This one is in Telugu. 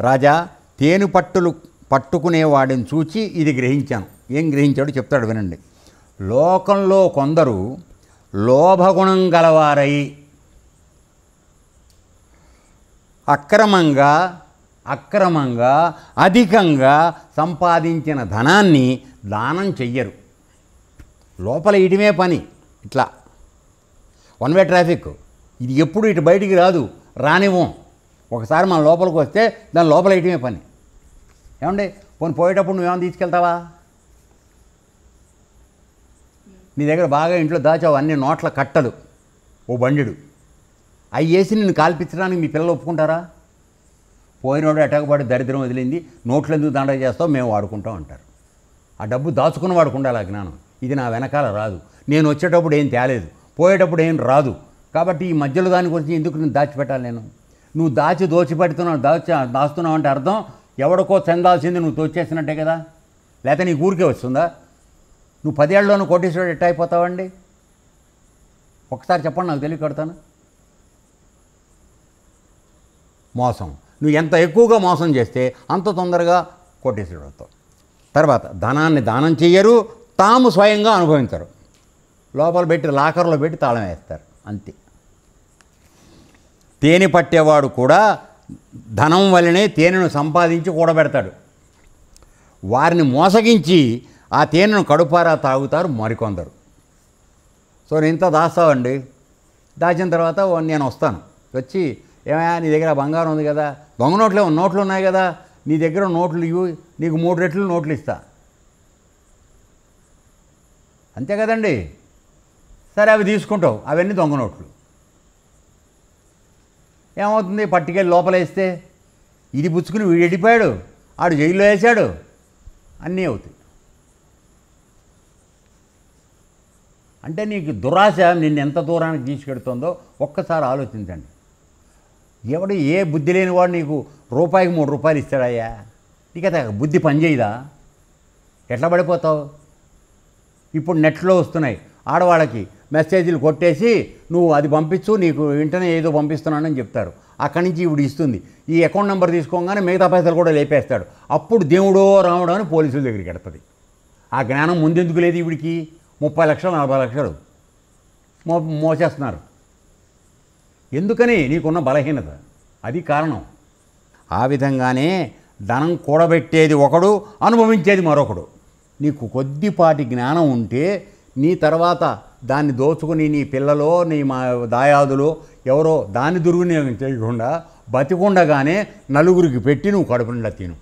రాజా, తేనె పట్టులు పట్టుకునేవాడిని చూచి ఇది గ్రహించాను. ఏం గ్రహించాడో చెప్తాడు వినండి. లోకంలో కొందరు లోభగుణం గలవారై అక్రమంగా అధికంగా సంపాదించిన ధనాన్ని దానం చెయ్యరు. లోపల ఇటుమే పని. ఇట్లా వన్ వే ట్రాఫిక్. ఇది ఎప్పుడు ఇటు బయటికి రాదు, రానివ్వం. ఒకసారి మన లోపలికి వస్తే దాని లోపల ఇటుమే పని. ఏమండి, పోయేటప్పుడు నువ్వేమైనా తీసుకెళ్తావా? నీ దగ్గర బాగా ఇంట్లో దాచావు అన్ని నోట్ల కట్టలు, ఓ బండిడు. అవి వేసి నిన్ను కాల్పించడానికి మీ పిల్లలు ఒప్పుకుంటారా? పోయినోడు ఎటకబడి దరిద్రం వదిలింది, నోట్లు ఎందుకు దండ చేస్తావు, మేము వాడుకుంటాం అంటారు. ఆ డబ్బు దాచుకుని వాడుకుండాలి. ఆ జ్ఞానం ఇది నా వెనకాల రాదు. నేను వచ్చేటప్పుడు ఏం తేలేదు, పోయేటప్పుడు ఏం రాదు. కాబట్టి ఈ మధ్యలో దాని గురించి ఎందుకు నేను దాచిపెట్టాలి? నువ్వు దోచిపెడుతున్నావు, దాస్తున్నావు అంటే అర్థం ఎవడికో చెందాల్సింది నువ్వు తోచేసినట్టే కదా. లేకపోతే నీ ఊరికే వస్తుందా? నువ్వు 10 ఏళ్ళలోనూ కోటీశ్వరుడు ఎట్ట అయిపోతావండి? ఒకసారి చెప్పండి, నాకు తెలియకడతాను. మోసం. నువ్వు ఎంత ఎక్కువగా మోసం చేస్తే అంత తొందరగా కోటీశ్వరుడు అవుతావు. తర్వాత ధనాన్ని దానం చెయ్యరు, తాము స్వయంగా అనుభవించరు. లోపల పెట్టి లాకర్లో పెట్టి తాళం వేస్తారు, అంతే. తేనె పట్టేవాడు కూడా ధనం వల్లనే తేనెను సంపాదించి కూడబెడతాడు. వారిని మోసగించి ఆ తేనెను కడుపారా తాగుతారు మరికొందరు. సో నేను ఇంత దాస్తావండి, దాచిన తర్వాత నేను వస్తాను, వచ్చి ఏమయ్యా నీ దగ్గర బంగారం ఉంది కదా, దొంగ నోట్లు ఉన్నాయి కదా, నీ దగ్గర నోట్లు ఇవ్వు, నీకు 3 రెట్లు నోట్లు ఇస్తా, అంతే కదండి. సరే అవి తీసుకుంటావు, అవన్నీ దొంగ నోట్లు. ఏమవుతుంది? పట్టుకెళ్ళి లోపల వేస్తే ఇది పుచ్చుకుని వీడు వెళ్ళిపోయాడు, ఆడు జైల్లో వేసాడు, అన్నీ అవుతాయి. అంటే నీకు దురాశ నిన్ను ఎంత దూరానికి తీసుకెడుతుందో ఒక్కసారి ఆలోచించండి. ఎవడు ఏ బుద్ధి లేనివాడు నీకు రూపాయికి 3 రూపాయలు ఇస్తాడయ్యా? నీకైతే బుద్ధి పనిచేయదా? ఎట్లా పడిపోతావు? ఇప్పుడు నెట్లో వస్తున్నాయి, ఆడవాళ్ళకి మెసేజ్లు కొట్టేసి నువ్వు అది పంపించు, నీకు వెంటనే ఏదో పంపిస్తున్నానని చెప్తారు. అక్కడి నుంచి ఇప్పుడు ఇస్తుంది, ఈ అకౌంట్ నెంబర్ తీసుకోగానే మిగతా పైసలు కూడా లేపేస్తాడు. అప్పుడు దేవుడో రాముడో అని పోలీసుల దగ్గరికి ఎడుతుంది. ఆ జ్ఞానం ముందెందుకు లేదు? ఇవిడికి 30 లక్షలు 40 లక్షలు మోసేస్తున్నారు. ఎందుకని? నీకున్న బలహీనత, అది కారణం. ఆ విధంగానే ధనం కూడబెట్టేది ఒకడు, అనుభవించేది మరొకడు. నీకు కొద్దిపాటి జ్ఞానం ఉంటే నీ తర్వాత దాన్ని దోచుకుని నీ పిల్లలో నీ దాయాదులో ఎవరో దాన్ని దుర్వినియోగం చేయకుండా బతికుండగానే నలుగురికి పెట్టి నువ్వు కడుపు నిండా తిను.